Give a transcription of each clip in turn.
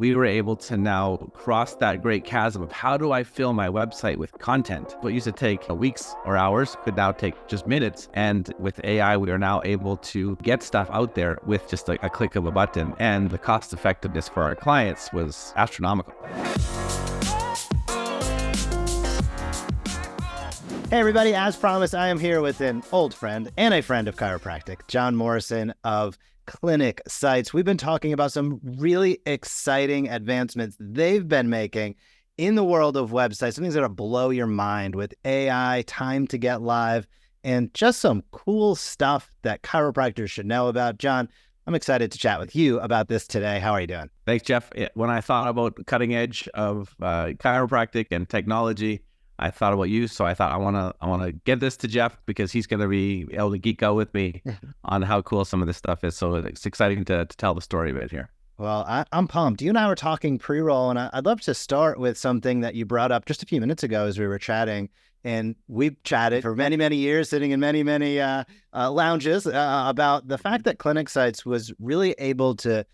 we were able to now cross that great chasm of how do I fill my website with content? What used to take weeks or hours could now take just minutes. And with AI, we are now able to get stuff out there with just a click of a button. And the cost effectiveness for our clients was astronomical. Hey everybody, as promised, I am here with an old friend and a friend of chiropractic, Jon Morrison of Clinicsites. We've been talking about some really exciting advancements they've been making in the world of websites, some things that'll blow your mind with AI, time to get live, and just some cool stuff that chiropractors should know about. Jon, I'm excited to chat with you about this today. How are you doing? Thanks, Jeff. When I thought about the cutting edge of chiropractic and technology, I thought about you, so I thought I want to get this to Jeff because he's going to be able to geek out with me on how cool some of this stuff is. So it's exciting to tell the story of it here. Well, I'm pumped. You and I were talking pre-roll, and I'd love to start with something that you brought up just a few minutes ago as we were chatting. And we've chatted for many, many years, sitting in many, many lounges about the fact that Clinicsites was really able to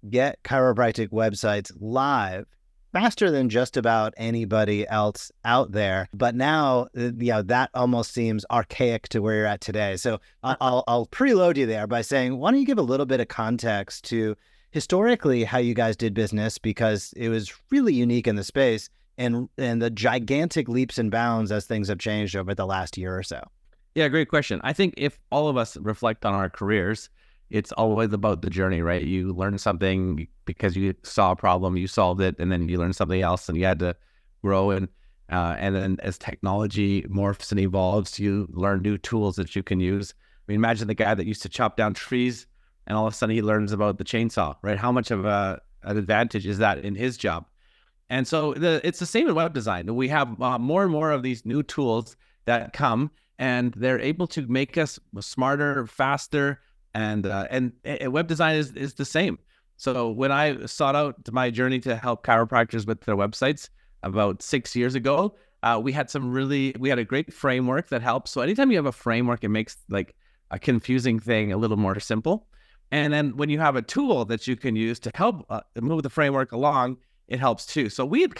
get chiropractic websites live faster than just about anybody else out there. But now, that almost seems archaic to where you're at today. So I'll preload you there by saying, why don't you give a little bit of context to historically how you guys did business, because it was really unique in the space, and the gigantic leaps and bounds as things have changed over the last year or so. Yeah, great question. I think if all of us reflect on our careers, it's always about the journey, right? You learn something because you saw a problem, you solved it, and then you learn something else, and you had to grow. And then as technology morphs and evolves, you learn new tools that you can use. I mean, imagine the guy that used to chop down trees, and all of a sudden he learns about the chainsaw, right? How much of an advantage is that in his job? And so it's the same in web design. We have more and more of these new tools that come, and they're able to make us smarter, faster. And web design is the same. So when I sought out my journey to help chiropractors with their websites about 6 years ago, we had a great framework that helps. So anytime you have a framework, it makes like a confusing thing a little more simple. And then when you have a tool that you can use to help move the framework along, it helps too. So we had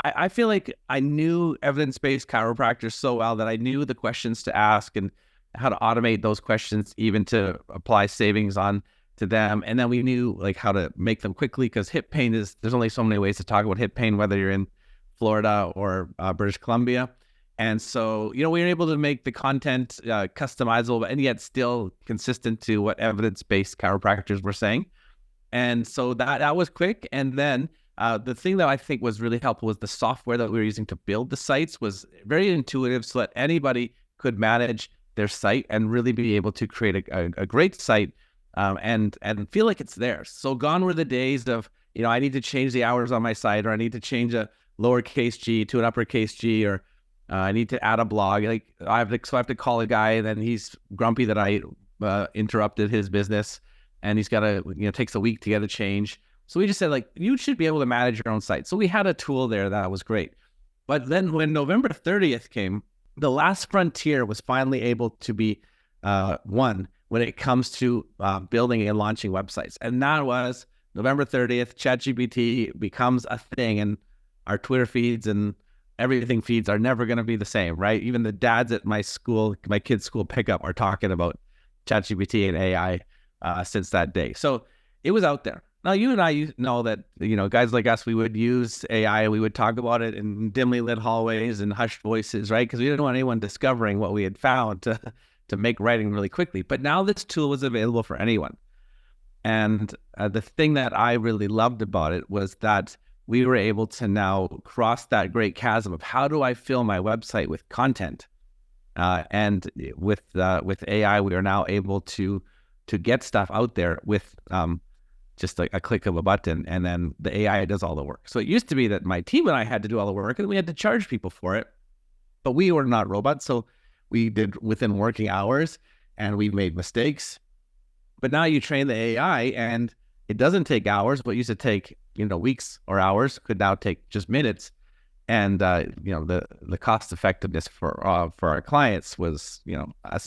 I feel like I knew evidence-based chiropractors so well that I knew the questions to ask and how to automate those questions, even to apply savings on to them. And then we knew like how to make them quickly, because hip pain there's only so many ways to talk about hip pain, whether you're in Florida or British Columbia. And so, we were able to make the content customizable and yet still consistent to what evidence-based chiropractors were saying. And so that was quick. And then the thing that I think was really helpful was the software that we were using to build the sites was very intuitive, so that anybody could manage their site and really be able to create a great site and feel like it's theirs. So gone were the days of, I need to change the hours on my site, or I need to change a lowercase g to an uppercase g, or I need to add a blog. Like I have to call a guy, and then he's grumpy that I interrupted his business, and he's got to, takes a week to get a change. So we just said, like, you should be able to manage your own site. So we had a tool there that was great. But then when November 30th came, the last frontier was finally able to be won when it comes to building and launching websites. And that was November 30th, ChatGPT becomes a thing, and our Twitter feeds and everything feeds are never going to be the same, right? Even the dads at my kids' school pickup are talking about ChatGPT and AI since that day. So it was out there. Now, you and I know that, guys like us, we would use AI, we would talk about it in dimly lit hallways and hushed voices, right? Because we didn't want anyone discovering what we had found to make writing really quickly. But now this tool was available for anyone. And the thing that I really loved about it was that we were able to now cross that great chasm of how do I fill my website with content? And with AI, we are now able to get stuff out there with just a click of a button, and then the AI does all the work. So it used to be that my team and I had to do all the work, and we had to charge people for it, but we were not robots. So we did within working hours, and we made mistakes. But now you train the AI, and it doesn't take hours. What used to take, weeks or hours could now take just minutes. And, the cost effectiveness for our clients was,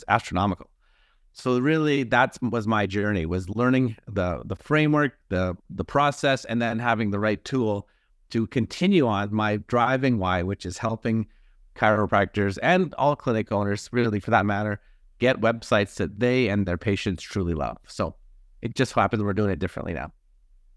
astronomical. So really, that was my journey, was learning the framework, the process, and then having the right tool to continue on my driving why, which is helping chiropractors and all clinic owners, really for that matter, get websites that they and their patients truly love. So it just happens we're doing it differently now.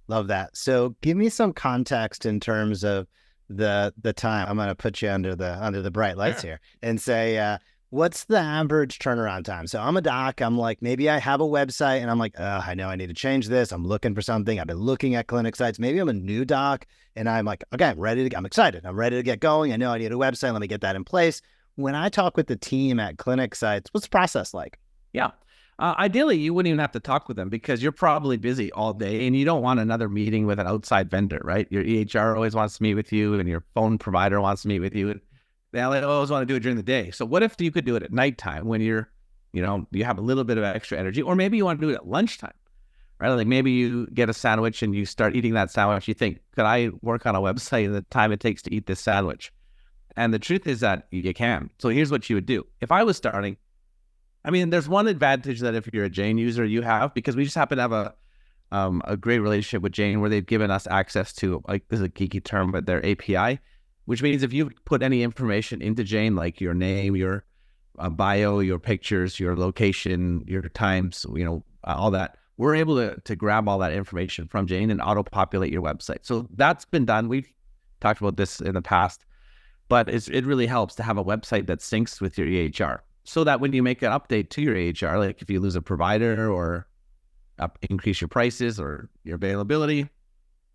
Love that. So give me some context in terms of the time. I'm going to put you under the bright lights here and say, what's the average turnaround time? So I'm a doc. I'm like, maybe I have a website and I'm like, I know I need to change this. I'm looking for something. I've been looking at clinic sites. Maybe I'm a new doc and I'm like, okay, I'm excited. I'm ready to get going. I know I need a website. Let me get that in place. When I talk with the team at clinic sites, what's the process like? Yeah. Ideally, you wouldn't even have to talk with them because you're probably busy all day and you don't want another meeting with an outside vendor, right? Your EHR always wants to meet with you and your phone provider wants to meet with you. And they always want to do it during the day. So what if you could do it at nighttime when you have a little bit of extra energy, or maybe you want to do it at lunchtime, right? Like maybe you get a sandwich and you start eating that sandwich. You think, could I work on a website in the time it takes to eat this sandwich? And the truth is that you can. So here's what you would do. If I was starting, there's one advantage that if you're a Jane user, you have, because we just happen to have a great relationship with Jane where they've given us access to, like, this is a geeky term, but their API, which means if you put any information into Jane, like your name, your bio, your pictures, your location, your times, all that, we're able to grab all that information from Jane and auto-populate your website. So that's been done. We've talked about this in the past, but it really helps to have a website that syncs with your EHR so that when you make an update to your EHR, like if you lose a provider or increase your prices or your availability,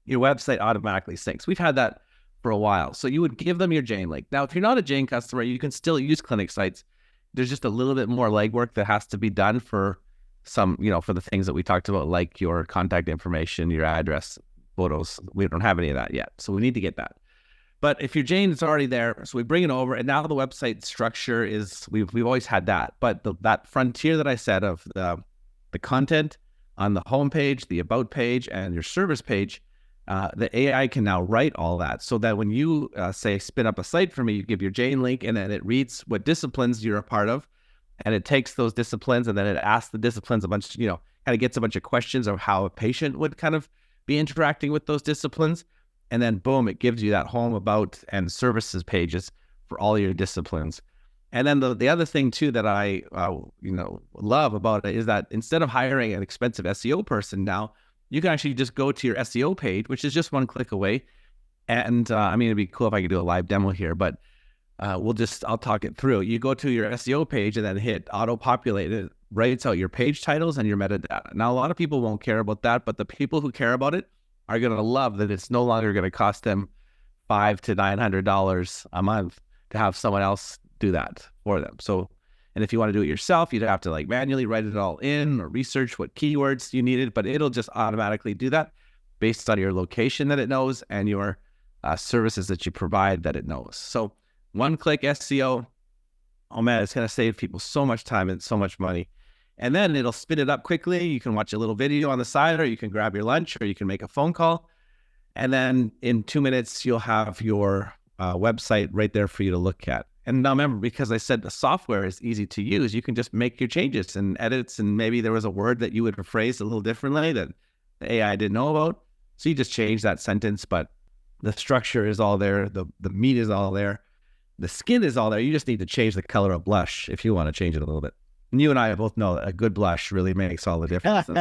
your website automatically syncs. We've had that for a while. So you would give them your Jane link. Now, if you're not a Jane customer, you can still use Clinicsites. There's just a little bit more legwork that has to be done for some, for the things that we talked about, like your contact information, your address, photos. We don't have any of that yet. So we need to get that. But if your Jane is already there, so we bring it over, and now the website structure is, we've always had that. But that frontier that I said of the content on the homepage, the about page, and your service page, the AI can now write all that so that when you say spin up a site for me, you give your Jane link and then it reads what disciplines you're a part of, and it takes those disciplines and then it asks the disciplines a bunch, kind of gets a bunch of questions of how a patient would kind of be interacting with those disciplines, and then boom, it gives you that home, about, and services pages for all your disciplines. And then the other thing too that I love about it is that instead of hiring an expensive SEO person now, you can actually just go to your SEO page, which is just one click away. And it'd be cool if I could do a live demo here, but I'll talk it through. You go to your SEO page and then hit auto-populate. It writes out your page titles and your metadata. Now, a lot of people won't care about that, but the people who care about it are going to love that it's no longer going to cost them $500 to $900 a month to have someone else do that for them. So, and if you want to do it yourself, you'd have to manually write it all in or research what keywords you needed, but it'll just automatically do that based on your location that it knows and your services that you provide that it knows. So one-click SEO, oh man, it's going to save people so much time and so much money. And then it'll spin it up quickly. You can watch a little video on the side, or you can grab your lunch, or you can make a phone call. And then in 2 minutes, you'll have your website right there for you to look at. And now remember, because I said the software is easy to use, you can just make your changes and edits, and maybe there was a word that you would have phrased a little differently that the AI didn't know about. So you just change that sentence, but the structure is all there. The meat is all there. The skin is all there. You just need to change the color of blush if you want to change it a little bit. And you and I both know that a good blush really makes all the difference. You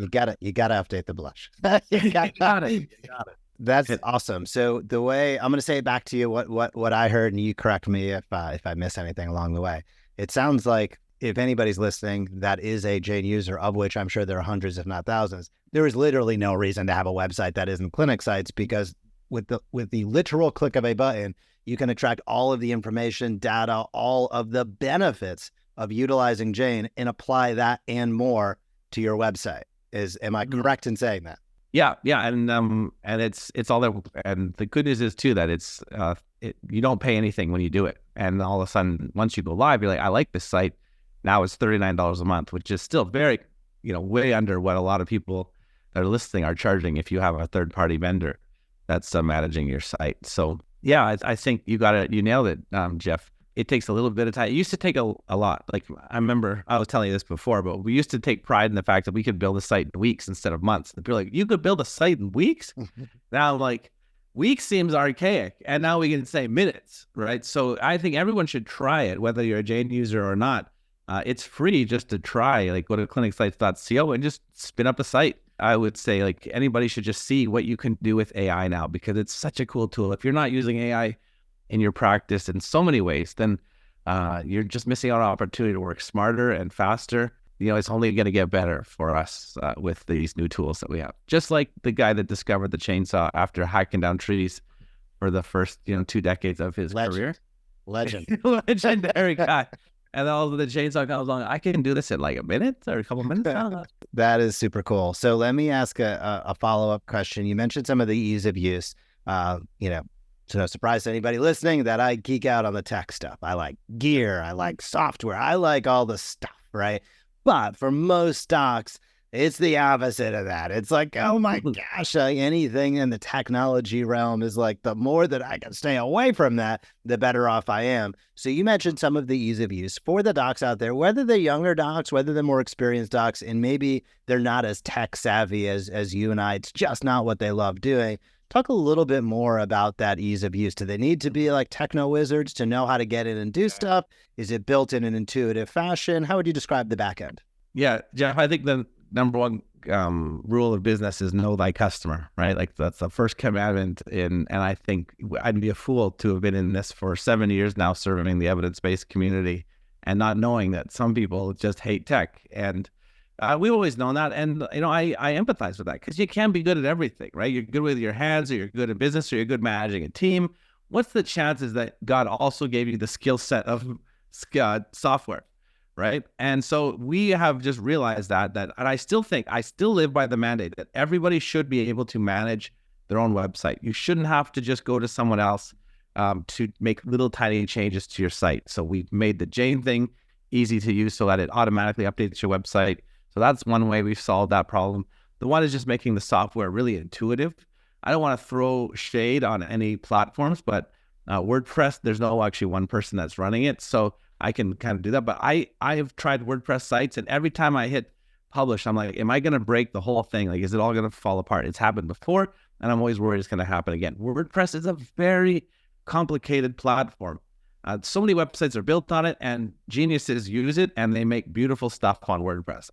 gotta update the blush. You got it. That's awesome. So the way I'm going to say it back to you, what I heard, and you correct me if I miss anything along the way. It sounds like if anybody's listening that is a Jane user, of which I'm sure there are hundreds, if not thousands, there is literally no reason to have a website that isn't Clinicsites, because with the literal click of a button, you can extract all of the information, data, all of the benefits of utilizing Jane and apply that and more to your website. Am I correct in saying that? Yeah, and it's all there. And the good news is too that you don't pay anything when you do it, and all of a sudden once you go live, you're like, I like this site. Now it's $39 a month, which is still very, way under what a lot of people that are listening are charging if you have a third-party vendor that's managing your site. So yeah, I think you nailed it, Jeff. it takes a little bit of time. It used to take a lot. Like, I remember I was telling you this before, but we used to take pride in the fact that we could build a site in weeks instead of months. And people are like, you could build a site in weeks? Now I'm like, weeks seems archaic, and now we can say minutes, right? So I think everyone should try it, whether you're a Jane user or not. It's free just to try. Like, go to clinicsites.co and just spin up a site. I would say, like, anybody should just see what you can do with AI now, because it's such a cool tool. If you're not using AI in your practice in so many ways, then you're just missing out on an opportunity to work smarter and faster. You know, it's only going to get better for us with these new tools that we have. Just like the guy that discovered the chainsaw after hacking down trees for the first, 2 decades of his career. Legend. Legendary guy. And all of the chainsaw comes along. I can do this in like a minute or a couple minutes. That is super cool. So let me ask a follow-up question. You mentioned some of the ease of use. So no surprise to anybody listening that I geek out on the tech stuff. I like gear. I like software. I like all the stuff, right? But for most docs, it's the opposite of that. It's like, oh my gosh, anything in the technology realm is like, the more that I can stay away from that, the better off I am. So you mentioned some of the ease of use for the docs out there, whether they're younger docs, whether they're more experienced docs, and maybe they're not as tech savvy as you and I. It's just not what they love doing. Talk a little bit more about that ease of use. Do they need to be like techno wizards to know how to get in and do stuff? Is it built in an intuitive fashion? How would you describe the back end? Yeah, Jeff, I think the number one rule of business is know thy customer, right? Like, that's the first commandment. And I think I'd be a fool to have been in this for 7 years now, serving the evidence-based community, and not knowing that some people just hate tech. And we've always known that. And, I empathize with that, because you can be good at everything, right? You're good with your hands, or you're good at business, or you're good managing a team. What's the chances that God also gave you the skill set of software, right? And so we have just realized and I still live by the mandate that everybody should be able to manage their own website. You shouldn't have to just go to someone else to make little tiny changes to your site. So we've made the Jane thing easy to use so that it automatically updates your website. So that's one way we've solved that problem. The one is just making the software really intuitive. I don't want to throw shade on any platforms, but WordPress, there's no actually one person that's running it. So I can kind of do that. But I have tried WordPress sites, and every time I hit publish, I'm like, am I going to break the whole thing? Like, is it all going to fall apart? It's happened before, and I'm always worried it's going to happen again. WordPress is a very complicated platform. So many websites are built on it, and geniuses use it, and they make beautiful stuff on WordPress.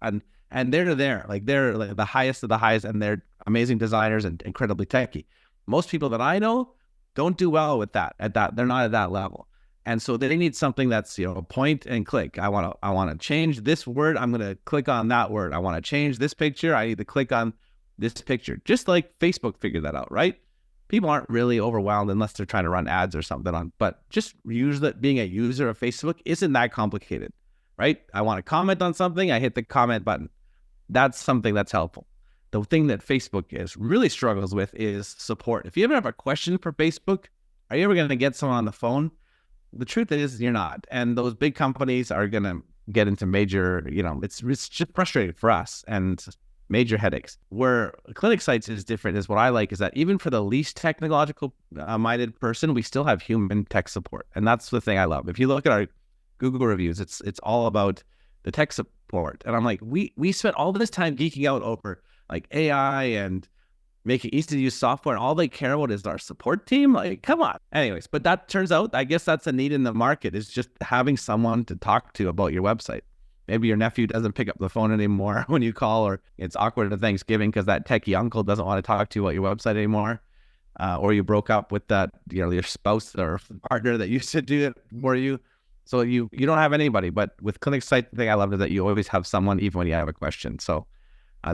And they're there, like, they're like the highest of the highest, and they're amazing designers and incredibly techy. Most people that I know don't do well with that. They're not at that level, and so they need something that's point and click. I want to change this word. I'm going to click on that word. I want to change this picture. I need to click on this picture. Just like Facebook figured that out, right? People aren't really overwhelmed unless they're trying to run ads or something on. But just being a user of Facebook isn't that complicated, right? I want to comment on something. I hit the comment button. That's something that's helpful. The thing that Facebook really struggles with is support. If you ever have a question for Facebook, are you ever going to get someone on the phone? The truth is you're not. And those big companies are going to get into major, it's just frustrating for us and major headaches. Where Clinicsites is different is what I like is that even for the least technological minded person, we still have human tech support. And that's the thing I love. If you look at our Google reviews, it's all about the tech support. And I'm like, we spent all this time geeking out over like AI and making easy to use software, and all they care about is our support team. Like, come on. Anyways, but that turns out, I guess that's a need in the market, is just having someone to talk to about your website. Maybe your nephew doesn't pick up the phone anymore when you call, or it's awkward at Thanksgiving because that techie uncle doesn't want to talk to you about your website anymore. Or you broke up with that, your spouse or partner that used to do it for you. So you don't have anybody. But with Clinicsites, the thing I love is that you always have someone, even when you have a question. So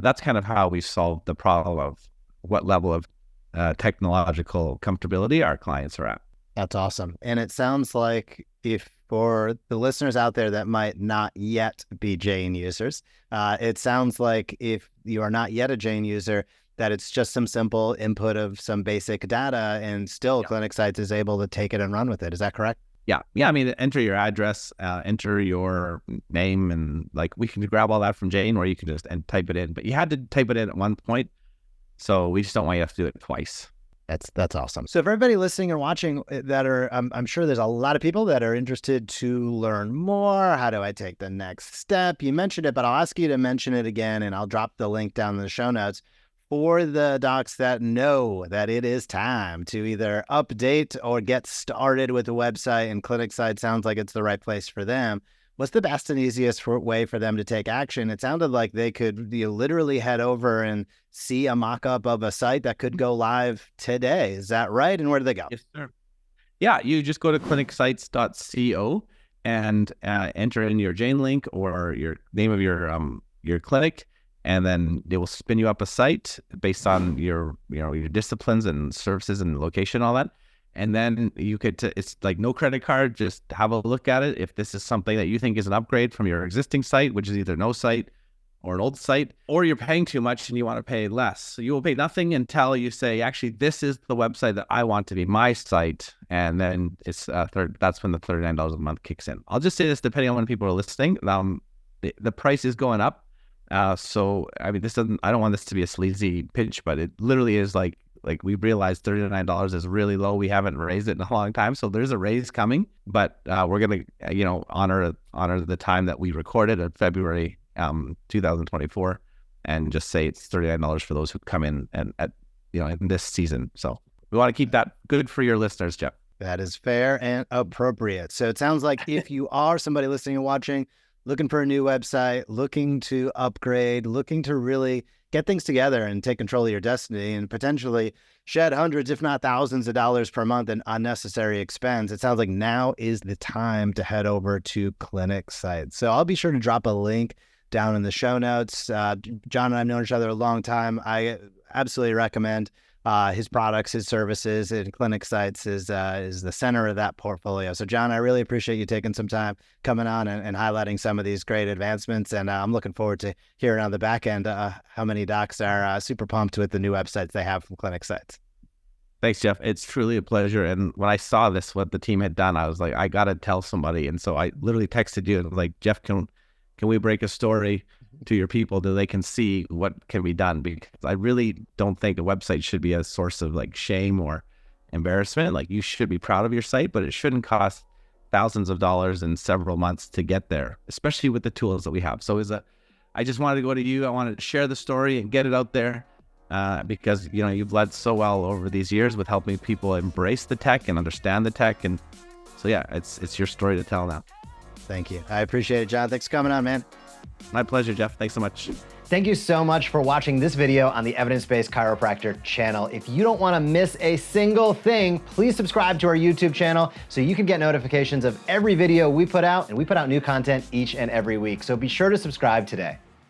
that's kind of how we solved the problem of what level of technological comfortability our clients are at. That's awesome. And it sounds like, if for the listeners out there that might not yet be Jane users, it sounds like if you are not yet a Jane user, that it's just some simple input of some basic data, and still Clinicsites is able to take it and run with it. Is that correct? Yeah. I mean, enter your address, enter your name, and like we can grab all that from Jane, or you can just type it in. But you had to type it in at one point, so we just don't want you to have to do it twice. That's awesome. So for everybody listening and watching that are, I'm sure there's a lot of people that are interested to learn more. How do I take the next step? You mentioned it, but I'll ask you to mention it again, and I'll drop the link down in the show notes for the docs that know that it is time to either update or get started with the website, and Clinicsites sounds like it's the right place for them. What's the best and easiest way for them to take action? It sounded like they could literally head over and see a mock-up of a site that could go live today. Is that right? And where do they go? Yes, sir. Yeah, you just go to clinicsites.co and enter in your Jane link or your name of your clinic, and then they will spin you up a site based on your disciplines and services and location, all that. And then you could, it's like no credit card, just have a look at it. If this is something that you think is an upgrade from your existing site, which is either no site or an old site, or you're paying too much and you want to pay less. So you will pay nothing until you say, actually, this is the website that I want to be my site. And then it's that's when the $39 a month kicks in. I'll just say this, depending on when people are listening, the price is going up. So, I mean, I don't want this to be a sleazy pitch, but it literally is like we realized $39 is really low. We haven't raised it in a long time. So there's a raise coming, but we're going to, honor the time that we recorded in February 2024 and just say it's $39 for those who come in and in this season. So we want to keep that good for your listeners, Jeff. That is fair and appropriate. So it sounds like if you are somebody listening and watching, looking for a new website, looking to upgrade, looking to really get things together and take control of your destiny and potentially shed hundreds, if not thousands of dollars per month in unnecessary expense, it sounds like now is the time to head over to Clinicsites. So I'll be sure to drop a link down in the show notes. Jon and I've known each other a long time. I absolutely recommend his products, his services, and Clinicsites is the center of that portfolio. So Jon, I really appreciate you taking some time coming on and highlighting some of these great advancements. And I'm looking forward to hearing on the back end how many docs are super pumped with the new websites they have from Clinicsites. Thanks, Jeff. It's truly a pleasure. And when I saw what the team had done, I was like, I got to tell somebody. And so I literally texted you and was like, Jeff, can we break a story to your people that they can see what can be done? Because I really don't think a website should be a source of like shame or embarrassment. Like, you should be proud of your site, but it shouldn't cost thousands of dollars in several months to get there, especially with the tools that we have. So I just wanted to go to you. I wanted to share the story and get it out there because, you've led so well over these years with helping people embrace the tech and understand the tech. And so, yeah, it's your story to tell now. Thank you. I appreciate it, Jon. Thanks for coming on, man. My pleasure, Jeff. Thanks so much. Thank you so much for watching this video on the Evidence Based Chiropractor channel. If you don't want to miss a single thing, please subscribe to our YouTube channel so you can get notifications of every video we put out, and we put out new content each and every week. So be sure to subscribe today.